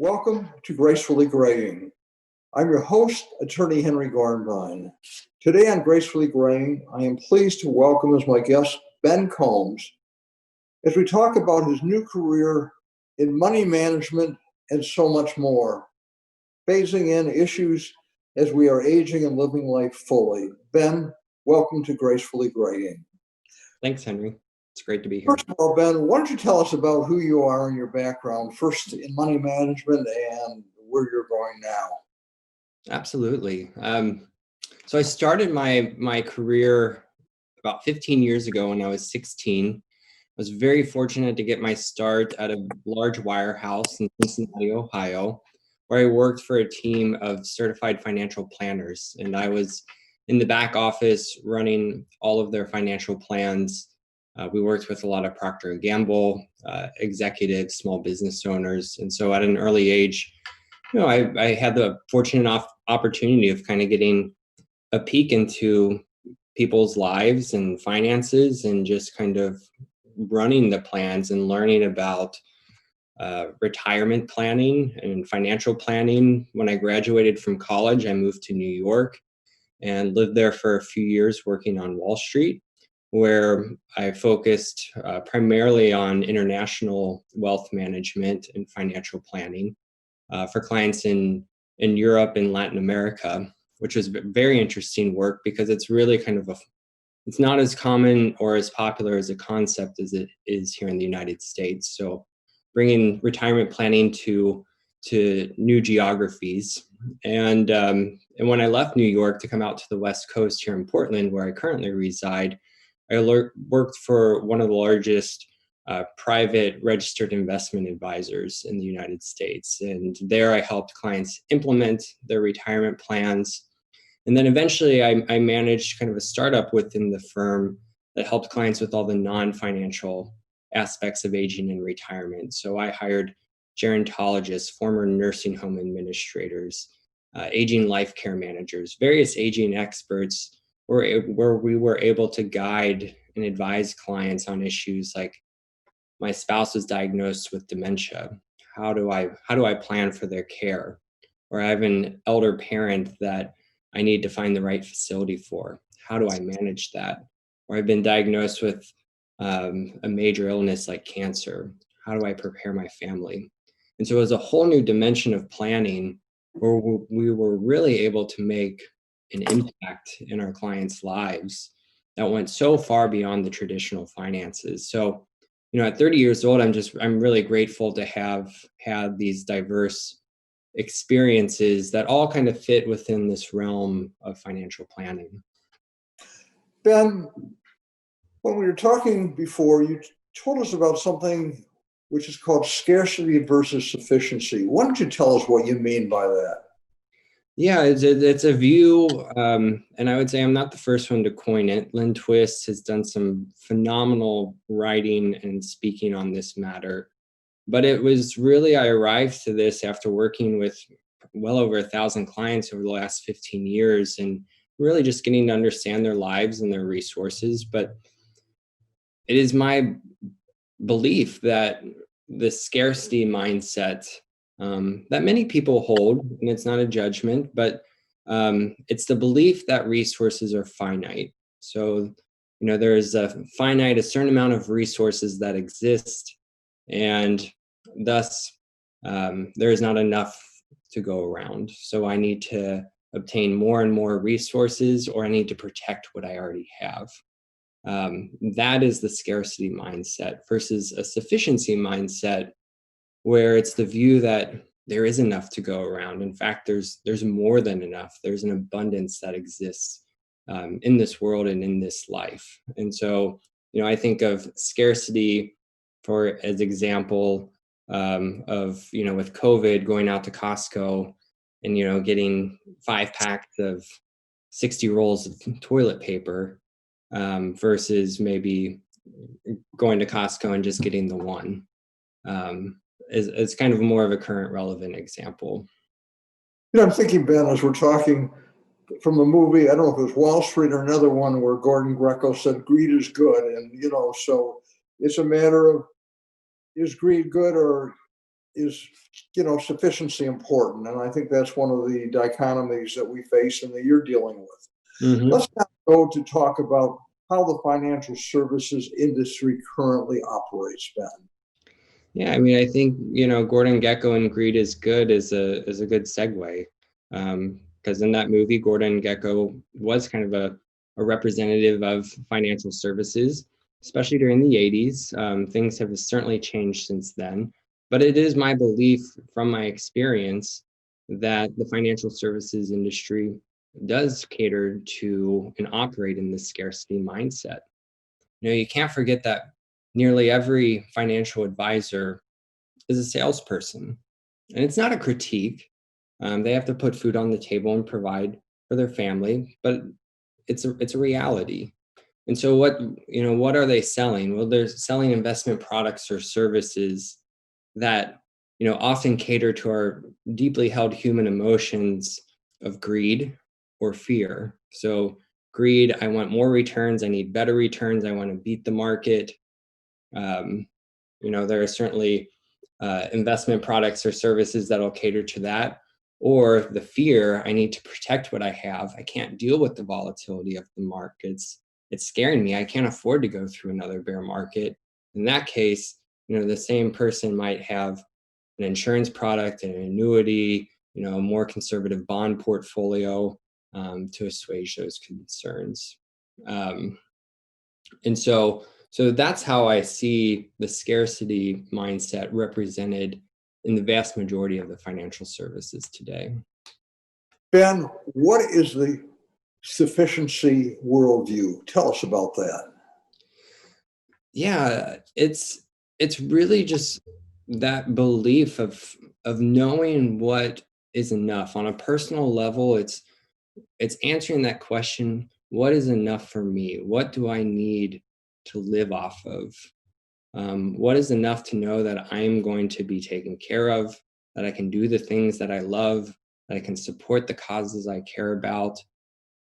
Welcome to Gracefully Graying. I'm your host, Attorney Henry Garnvine. Today on Gracefully Graying, I am pleased to welcome as my guest Ben Combs as we talk about his new career in money management and so much more, phasing in issues as we are aging and living life fully. Ben, welcome to Gracefully Graying. Thanks, Henry. It's great to be here. First of all, Ben, why don't you tell us about who you are and your background, first in money management and where you're going now? Absolutely. So I started my career about 15 years ago when I was 16. I was very fortunate to get my start at a large wirehouse in Cincinnati, Ohio, where I worked for a team of certified financial planners. And I was in the back office running all of their financial plans. We worked with a lot of Procter & Gamble executives, small business owners. And so at an early age, I had the fortunate opportunity of kind of getting a peek into people's lives and finances and just kind of running the plans and learning about retirement planning and financial planning. When I graduated from college, I moved to New York and lived there for a few years working on Wall Street, where I focused primarily on international wealth management and financial planning for clients in Europe and Latin America, which was very interesting work because it's really kind of it's not as common or as popular as a concept as it is here in the United States. So bringing retirement planning to new geographies. And when I left New York to come out to the West Coast here in Portland, where I currently reside, I worked for one of the largest private registered investment advisors in the United States. And there I helped clients implement their retirement plans. And then eventually I managed kind of a startup within the firm that helped clients with all the non-financial aspects of aging and retirement. So I hired gerontologists, former nursing home administrators, aging life care managers, various aging experts, where we were able to guide and advise clients on issues like, my spouse was diagnosed with dementia. How do I plan for their care? Or I have an elder parent that I need to find the right facility for. How do I manage that? Or I've been diagnosed with a major illness like cancer. How do I prepare my family? And so it was a whole new dimension of planning where we were really able to make an impact in our clients' lives that went so far beyond the traditional finances. So, at 30 years old, I'm really grateful to have had these diverse experiences that all kind of fit within this realm of financial planning. Ben, when we were talking before, you told us about something which is called scarcity versus sufficiency. Why don't you tell us what you mean by that? Yeah, it's a view, and I would say I'm not the first one to coin it. Lynn Twist has done some phenomenal writing and speaking on this matter. But it was really, I arrived to this after working with well over 1,000 clients over the last 15 years and really just getting to understand their lives and their resources. But it is my belief that the scarcity mindset that many people hold, and it's not a judgment, but it's the belief that resources are finite. So, there's a certain amount of resources that exist, and thus there is not enough to go around. So I need to obtain more and more resources, or I need to protect what I already have. That is the scarcity mindset versus a sufficiency mindset, where it's the view that there is enough to go around. In fact, there's more than enough. There's an abundance that exists in this world and in this life. And so, I think of scarcity as example of, with COVID, going out to Costco and, getting 5 packs of 60 rolls of toilet paper versus maybe going to Costco and just getting the one. Is kind of more of a current relevant example. I'm thinking, Ben, as we're talking from a movie, I don't know if it was Wall Street or another one where Gordon Greco said greed is good. And, so it's a matter of, is greed good or is, sufficiency important? And I think that's one of the dichotomies that we face and that you're dealing with. Mm-hmm. Let's now go to talk about how the financial services industry currently operates, Ben. Yeah, I mean, I think, Gordon Gekko and Greed is Good is a good segue. Because in that movie, Gordon Gekko was kind of a representative of financial services, especially during the 80s. Things have certainly changed since then. But it is my belief from my experience that the financial services industry does cater to and operate in this scarcity mindset. You can't forget that nearly every financial advisor is a salesperson. And it's not a critique. They have to put food on the table and provide for their family, but it's a reality. And so what are they selling? Well, they're selling investment products or services that, often cater to our deeply held human emotions of greed or fear. So greed, I want more returns, I need better returns, I want to beat the market. There are certainly investment products or services that'll cater to that. Or the fear, I need to protect what I have. I can't deal with the volatility of the markets. It's scaring me. I can't afford to go through another bear market. In that case, the same person might have an insurance product, an annuity, a more conservative bond portfolio to assuage those concerns. And so that's how I see the scarcity mindset represented in the vast majority of the financial services today. Ben, what is the sufficiency worldview? Tell us about that. Yeah, it's really just that belief of knowing what is enough. On a personal level, it's answering that question, what is enough for me? What do I need to live off of? What is enough to know that I'm going to be taken care of, that I can do the things that I love, that I can support the causes I care about?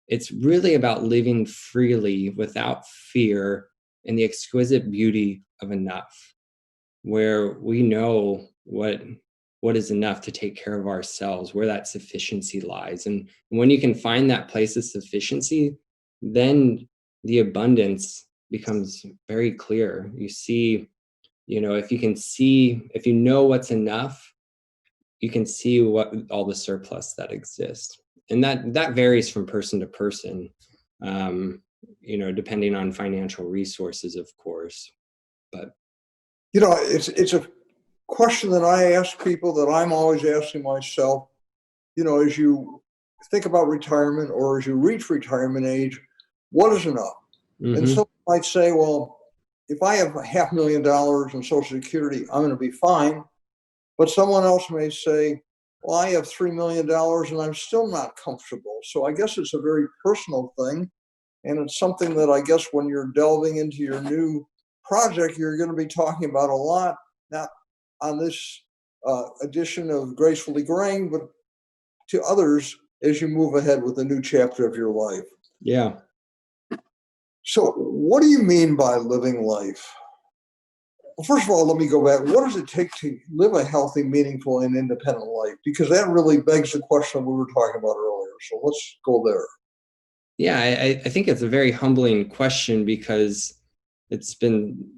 It's really about living freely without fear and the exquisite beauty of enough, where we know what is enough to take care of ourselves, where that sufficiency lies. And when you can find that place of sufficiency, then the abundance becomes very clear. You see, if you know what's enough, you can see what all the surplus that exists. And that varies from person to person, depending on financial resources, of course. But it's a question that I ask people, that I'm always asking myself. As you think about retirement, or as you reach retirement age, what is enough? mm-hmm. And some might say, well, if I have $500,000 in Social Security, I'm going to be fine. But someone else may say, well, I have $3 million and I'm still not comfortable. So I guess it's a very personal thing. And it's something that I guess when you're delving into your new project, you're going to be talking about a lot, not on this edition of Gracefully Graying, but to others as you move ahead with a new chapter of your life. Yeah. So what do you mean by living life? Well, first of all, let me go back. What does it take to live a healthy, meaningful, and independent life? Because that really begs the question we were talking about earlier. So let's go there. Yeah, I think it's a very humbling question, because it's been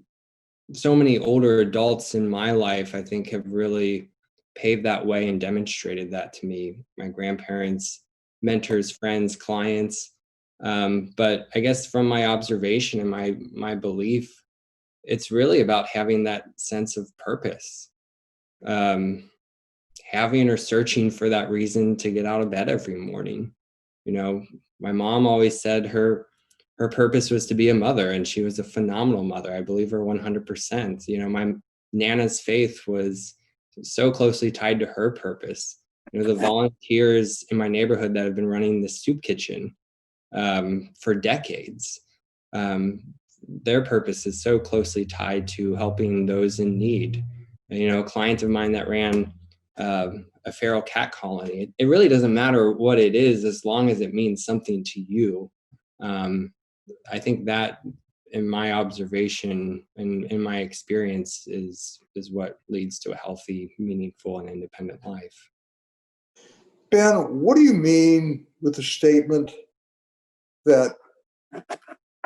so many older adults in my life, I think, have really paved that way and demonstrated that to me. My grandparents, mentors, friends, clients. But I guess from my observation and my belief, it's really about having that sense of purpose, having or searching for that reason to get out of bed every morning. My mom always said her purpose was to be a mother, and she was a phenomenal mother. I believe her 100%. My Nana's faith was so closely tied to her purpose. The volunteers in my neighborhood that have been running the soup kitchen for decades, their purpose is so closely tied to helping those in need. A client of mine that ran a feral cat colony, it really doesn't matter what it is, as long as it means something to you. I think that in my observation and in my experience is what leads to a healthy, meaningful, and independent life. Ben, what do you mean with the statement that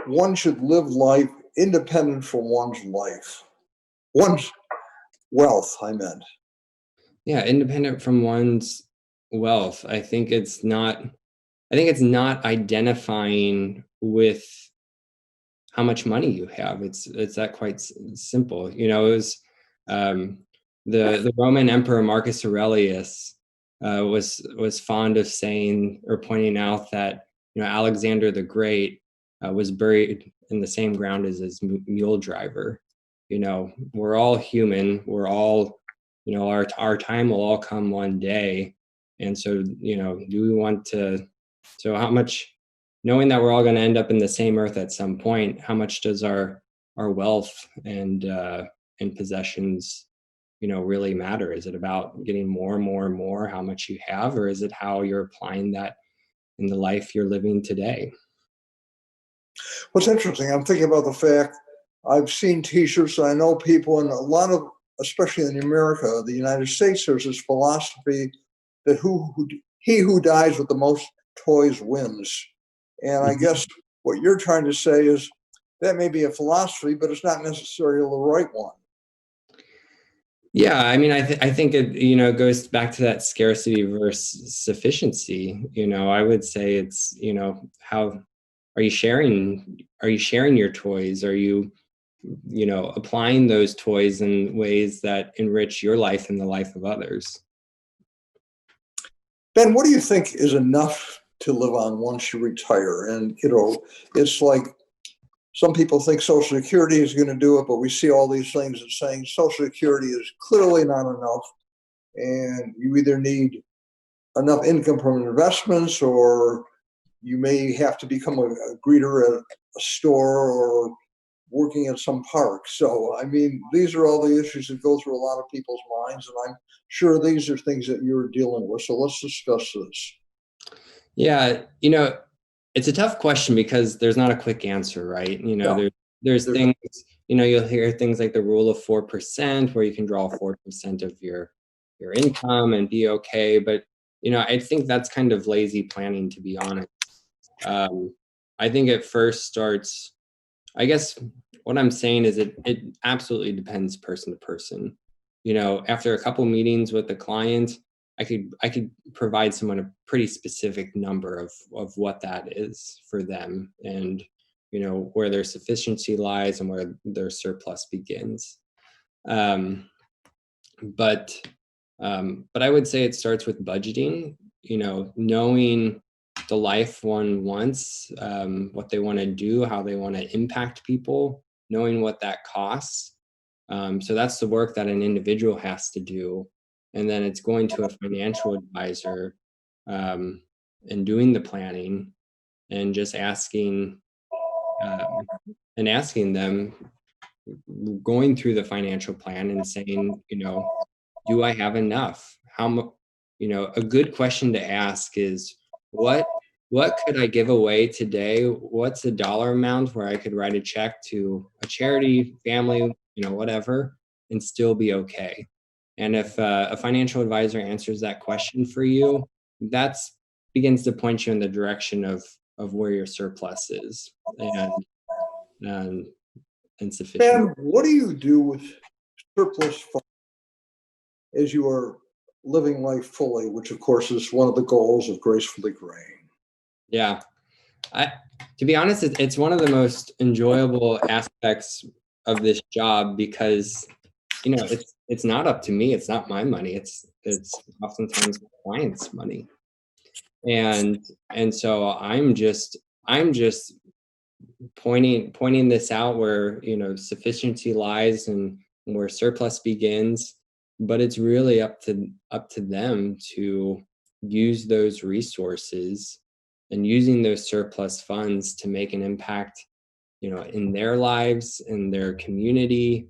one should live life independent from one's wealth, I meant? Yeah, independent from one's wealth. I think it's not identifying with how much money you have. It's that quite simple. You know, it was the Roman Emperor Marcus Aurelius was fond of saying or pointing out that, you know, Alexander the Great was buried in the same ground as his mule driver. You know, we're all human. We're all, you know, our time will all come one day. And so, you know, do we want to, so how much, knowing that we're all going to end up in the same earth at some point, how much does our wealth and possessions, you know, really matter? Is it about getting more and more and more, how much you have, or is it how you're applying that in the life you're living today? What's interesting, I'm thinking about the fact I've seen T-shirts, and I know people in a lot of, especially in America, the United States, there's this philosophy that he who dies with the most toys wins. And I guess what you're trying to say is that may be a philosophy, but it's not necessarily the right one. Yeah, I mean, I think it, you know, goes back to that scarcity versus sufficiency. You know, I would say it's, you know, how are you sharing? Are you sharing your toys? Are you, you know, applying those toys in ways that enrich your life and the life of others? Ben, what do you think is enough to live on once you retire? And, you know, it's like some people think Social Security is going to do it, but we see all these things that saying Social Security is clearly not enough. And you either need enough income from investments, or you may have to become a greeter at a store or working at some park. So, I mean, these are all the issues that go through a lot of people's minds, and I'm sure these are things that you're dealing with. So let's discuss this. Yeah, you know, it's a tough question because there's not a quick answer, right? You know, Yeah. there's things, you know, you'll hear things like the rule of 4%, where you can draw 4% of your income and be okay. But, you know, I think that's kind of lazy planning, to be honest. I think it first starts, I guess what I'm saying is it absolutely depends person to person. You know, after a couple meetings with the client, I could provide someone a pretty specific number of what that is for them, and, you know, where their sufficiency lies and where their surplus begins. Um, but but I would say it starts with budgeting. You know, knowing the life one wants, what they want to do, how they want to impact people, knowing what that costs. So that's the work that an individual has to do. And then it's going to a financial advisor, and doing the planning and just asking them, going through the financial plan and saying, you know, do I have enough? You know, a good question to ask is, what could I give away today? What's a dollar amount where I could write a check to a charity, family, you know, whatever, and still be okay? And if a financial advisor answers that question for you, that's begins to point you in the direction of where your surplus is and insufficient. Ben, what do you do with surplus funds as you are living life fully, which of course is one of the goals of Gracefully Graying? Yeah, to be honest, it's one of the most enjoyable aspects of this job because, you know, it's not up to me. It's not my money. It's oftentimes my clients' money, and so I'm just pointing this out where, you know, sufficiency lies and where surplus begins, but it's really up to them to use those resources and using those surplus funds to make an impact, you know, in their lives, in their community,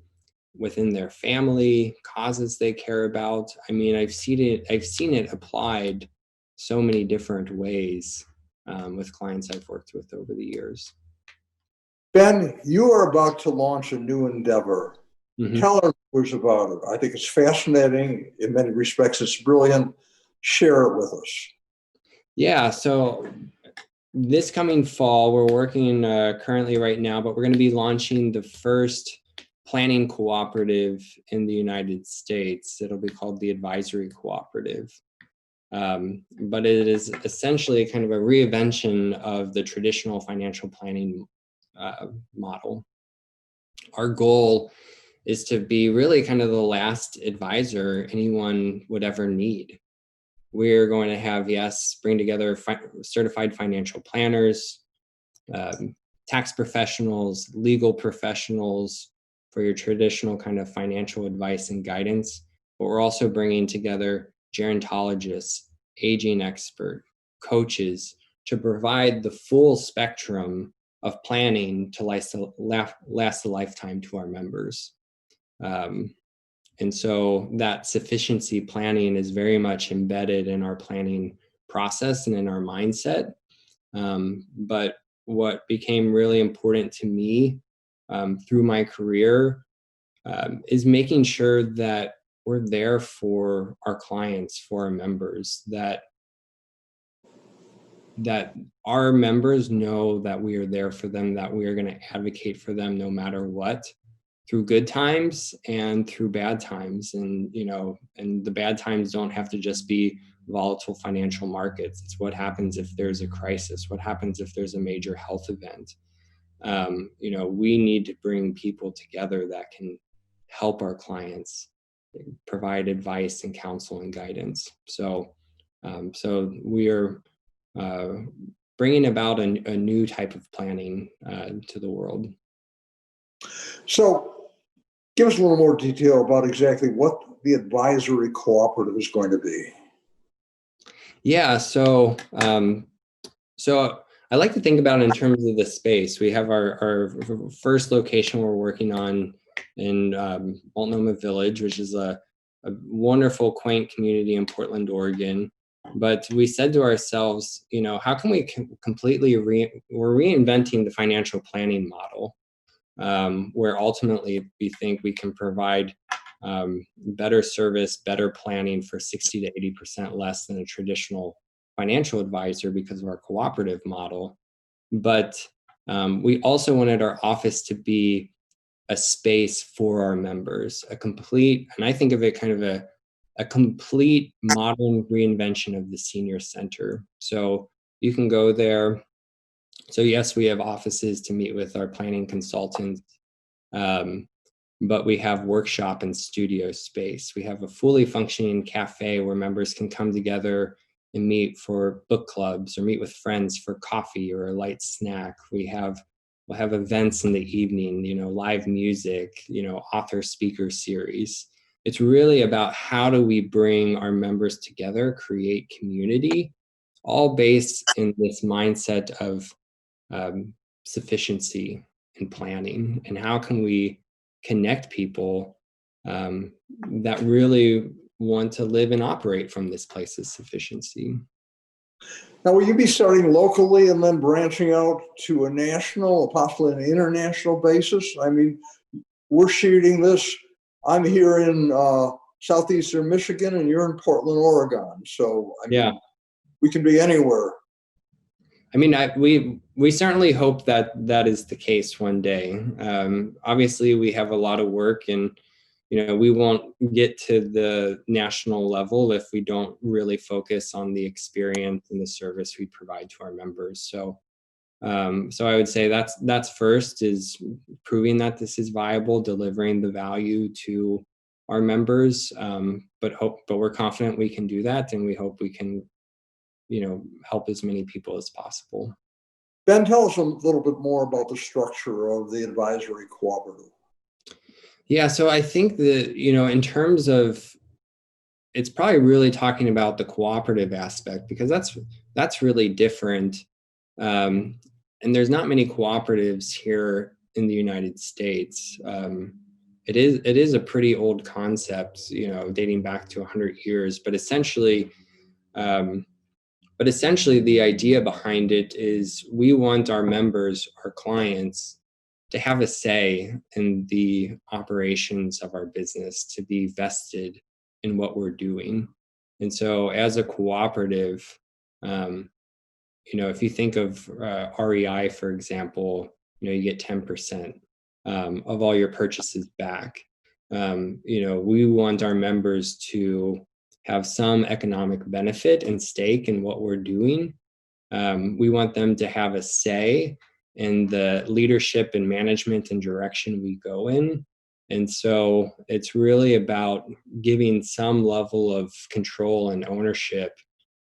within their family, causes they care about. I mean, I've seen it applied so many different ways, with clients I've worked with over the years. Ben, you are about to launch a new endeavor. Mhm. Tell our viewers about it. I think it's fascinating. In many respects, it's brilliant. Share it with us. Yeah, so this coming fall, we're working currently right now, but we're going to be launching the first planning cooperative in the United States. It'll be called the Advisory Cooperative. But it is essentially kind of a reinvention of the traditional financial planning model. Our goal is to be really kind of the last advisor anyone would ever need. We're going to have, bring together certified financial planners, tax professionals, legal professionals for your traditional kind of financial advice and guidance. But we're also bringing together gerontologists, aging expert, coaches to provide the full spectrum of planning to last a lifetime to our members. And so that sufficiency planning is very much embedded in our planning process and in our mindset. But what became really important to me through my career is making sure that we're there for our clients, for our members, that our members know that we are there for them, that we are going to advocate for them no matter what, through good times and through bad times. And and the bad times don't have to just be volatile financial markets. It's what happens if there's a crisis, what happens if there's a major health event. We need to bring people together that can help our clients, provide advice and counsel and guidance. So we are bringing about a new type of planning to the world. So give us a little more detail about exactly what the Advisory Cooperative is going to be. Yeah, so I like to think about it in terms of the space. We have our first location we're working on in Multnomah Village, which is a wonderful, quaint community in Portland, Oregon. But we said to ourselves, how can we completely we're reinventing the financial planning model, where ultimately we think we can provide better service, better planning for 60 to 80% less than a traditional financial advisor because of our cooperative model. But we also wanted our office to be a space for our members, and I think of it kind of a complete modern reinvention of the senior center. So you can go there. So yes, we have offices to meet with our planning consultants, but we have workshop and studio space. We have a fully functioning cafe where members can come together and meet for book clubs or meet with friends for coffee or a light snack. We'll have events in the evening, live music, author speaker series. It's really about how do we bring our members together, create community, all based in this mindset of sufficiency and planning, and how can we connect people that really want to live and operate from this place of sufficiency. Now, will you be starting locally and then branching out to a national, possibly an international basis? I mean, we're shooting this. I'm here in southeastern Michigan, and you're in Portland, Oregon. So, we can be anywhere. I mean, we certainly hope that is the case one day. Obviously, we have a lot of work, and we won't get to the national level if we don't really focus on the experience and the service we provide to our members. So I would say that's first, is proving that this is viable, delivering the value to our members. But we're confident we can do that, and we hope we can help as many people as possible. Ben, tell us a little bit more about the structure of the Advisory Cooperative. Yeah, so I think that, in terms of, it's probably really talking about the cooperative aspect, because that's really different. And there's not many cooperatives here in the United States. It is a pretty old concept, dating back to 100 years, but essentially the idea behind it is we want our members, our clients, have a say in the operations of our business, to be vested in what we're doing. And so as a cooperative, if you think of REI, for example, you get 10% of all your purchases back. We want our members to have some economic benefit and stake in what we're doing. We want them to have a say in the leadership and management and direction we go in. And so it's really about giving some level of control and ownership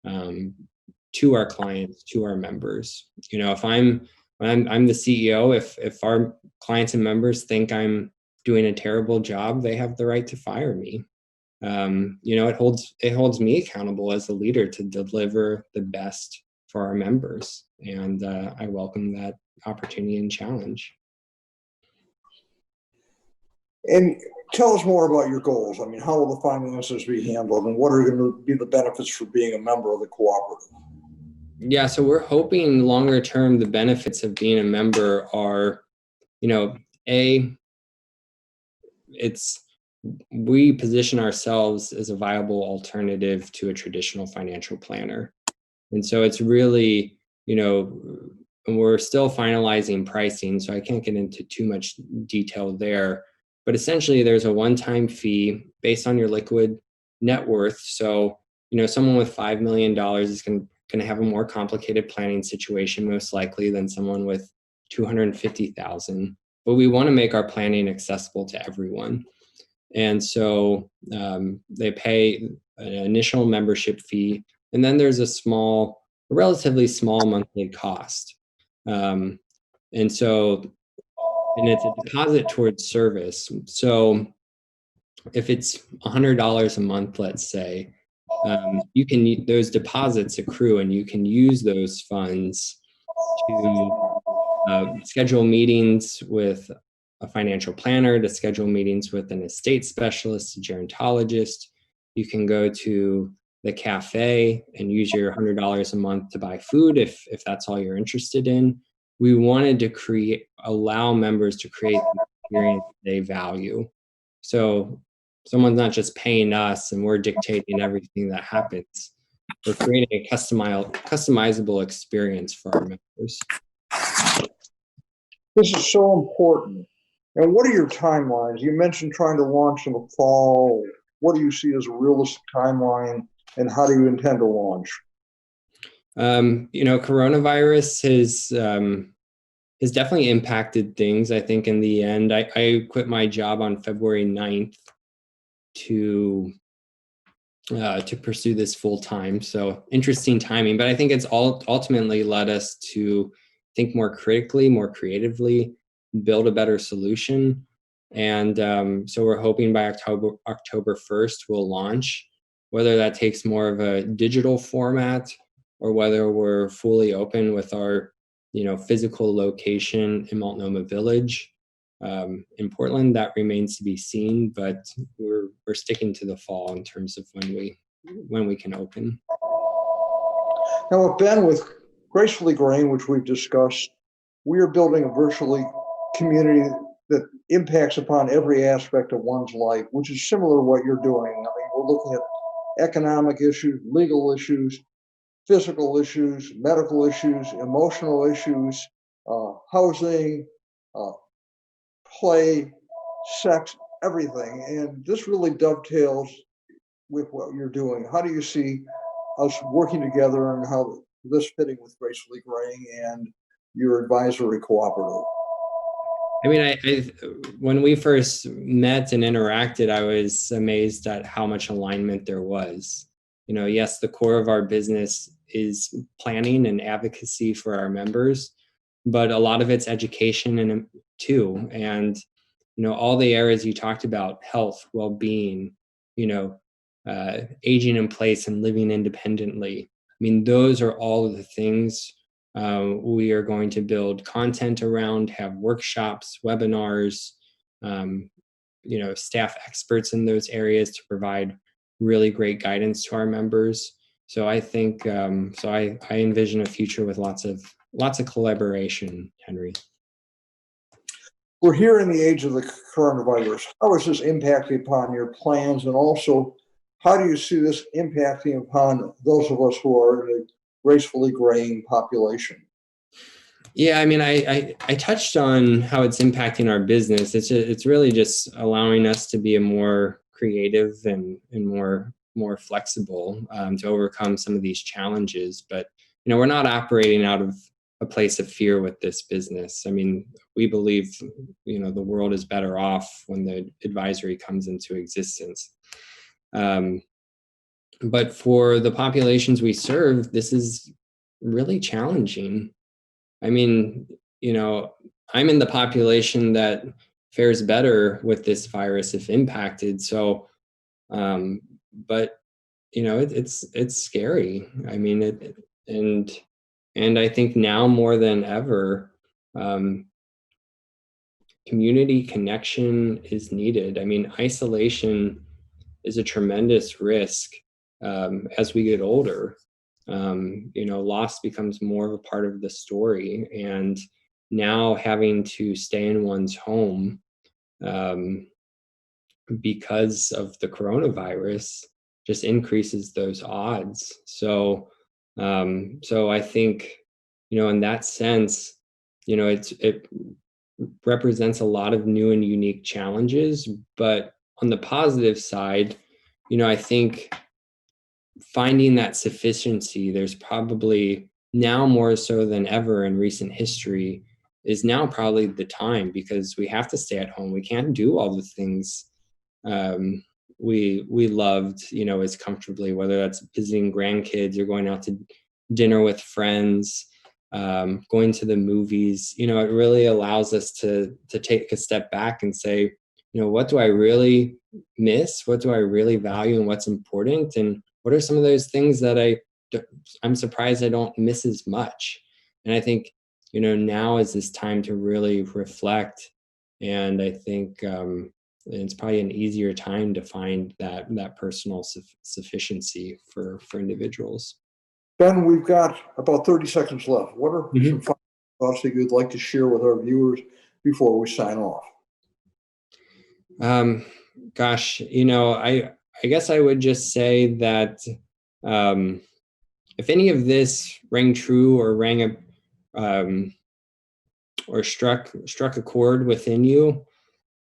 to our clients, to our members. If I'm the CEO, if our clients and members think I'm doing a terrible job, they have the right to fire me. It holds me accountable as a leader to deliver the best for our members, and I welcome that opportunity and challenge. And tell us more about your goals. I mean, how will the finances be handled, and what are going to be the benefits for being a member of the cooperative? Yeah, so we're hoping longer term, the benefits of being a member are, we position ourselves as a viable alternative to a traditional financial planner. And so it's really, and we're still finalizing pricing, so I can't get into too much detail there. But essentially, there's a one-time fee based on your liquid net worth. So, someone with $5 million is going to have a more complicated planning situation, most likely, than someone with $250,000. But we want to make our planning accessible to everyone. And so they pay an initial membership fee, and then there's a relatively small monthly cost. And it's a deposit towards service. So if it's $100 a month, let's say, those deposits accrue, and you can use those funds to schedule meetings with a financial planner, to schedule meetings with an estate specialist, a gerontologist. You can go to the cafe and use your $100 a month to buy food if that's all you're interested in. We wanted to allow members to create the experience they value. So someone's not just paying us and we're dictating everything that happens. We're creating a customizable experience for our members. This is so important. And what are your timelines? You mentioned trying to launch in the fall. What do you see as a realistic timeline, and how do you intend to launch? Coronavirus has definitely impacted things. I think in the end, I quit my job on February 9th to pursue this full time. So interesting timing, but I think it's ultimately led us to think more critically, more creatively, build a better solution. And so we're hoping by October 1st, we'll launch, whether that takes more of a digital format or whether we're fully open with our, physical location in Multnomah Village. In Portland, that remains to be seen, but we're sticking to the fall in terms of when we can open. Now, with Ben, with Gracefully Graying, which we've discussed, we are building a virtually community that impacts upon every aspect of one's life, which is similar to what you're doing. I mean, we're looking at economic issues, legal issues, physical issues, medical issues, emotional issues, housing, play, sex, everything. And this really dovetails with what you're doing. How do you see us working together, and how this fitting with Gracefully Graying and your advisory cooperative? I mean, when we first met and interacted, I was amazed at how much alignment there was. Yes, the core of our business is planning and advocacy for our members, but a lot of it's education too. And, all the areas you talked about, health, well-being, aging in place and living independently. I mean, those are all of the things we are going to build content around, have workshops, webinars, staff experts in those areas to provide really great guidance to our members. So I think, I envision a future with lots of collaboration, Henry. We're here in the age of the coronavirus. How is this impacting upon your plans? And also, how do you see this impacting upon those of us who are in a gracefully graying population? Yeah, I mean, I touched on how it's impacting our business. It's really just allowing us to be a more creative and more flexible to overcome some of these challenges. But we're not operating out of a place of fear with this business. I mean, we believe the world is better off when the advisory comes into existence. But for the populations we serve, this is really challenging. I mean, I'm in the population that fares better with this virus if impacted. So, but it's scary. I mean, and I think now more than ever, community connection is needed. I mean, isolation is a tremendous risk as we get older. Loss becomes more of a part of the story, and now having to stay in one's home because of the coronavirus just increases those odds. So I think in that sense, it represents a lot of new and unique challenges. But on the positive side, I think finding that sufficiency, there's probably now more so than ever in recent history, is now probably the time, because we have to stay at home. We can't do all the things we loved, as comfortably, whether that's visiting grandkids or going out to dinner with friends, going to the movies. It really allows us to take a step back and say, what do I really miss? What do I really value, and what's important? And what are some of those things that I'm surprised I don't miss as much? And I think, now is this time to really reflect. And I think it's probably an easier time to find that personal sufficiency for individuals. Ben, we've got about 30 seconds left. What are some final thoughts that you'd like to share with our viewers before we sign off? Gosh, I guess I would just say that if any of this rang true or or struck a chord within you,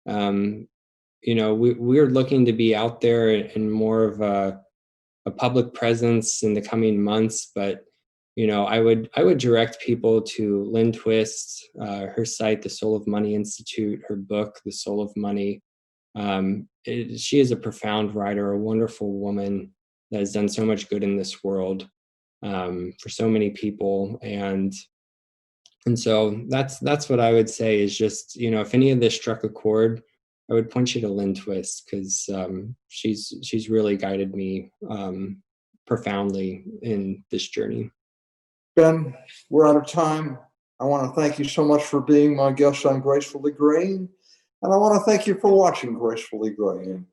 we're looking to be out there in more of a public presence in the coming months. But I would direct people to Lynn Twist, her site, The Soul of Money Institute, her book, The Soul of Money. She is a profound writer, a wonderful woman that has done so much good in this world for so many people. And so that's what I would say is just, if any of this struck a chord, I would point you to Lynn Twist, because she's really guided me profoundly in this journey. Ben, we're out of time. I want to thank you so much for being my guest on Gracefully Graying. And I want to thank you for watching Gracefully Graying.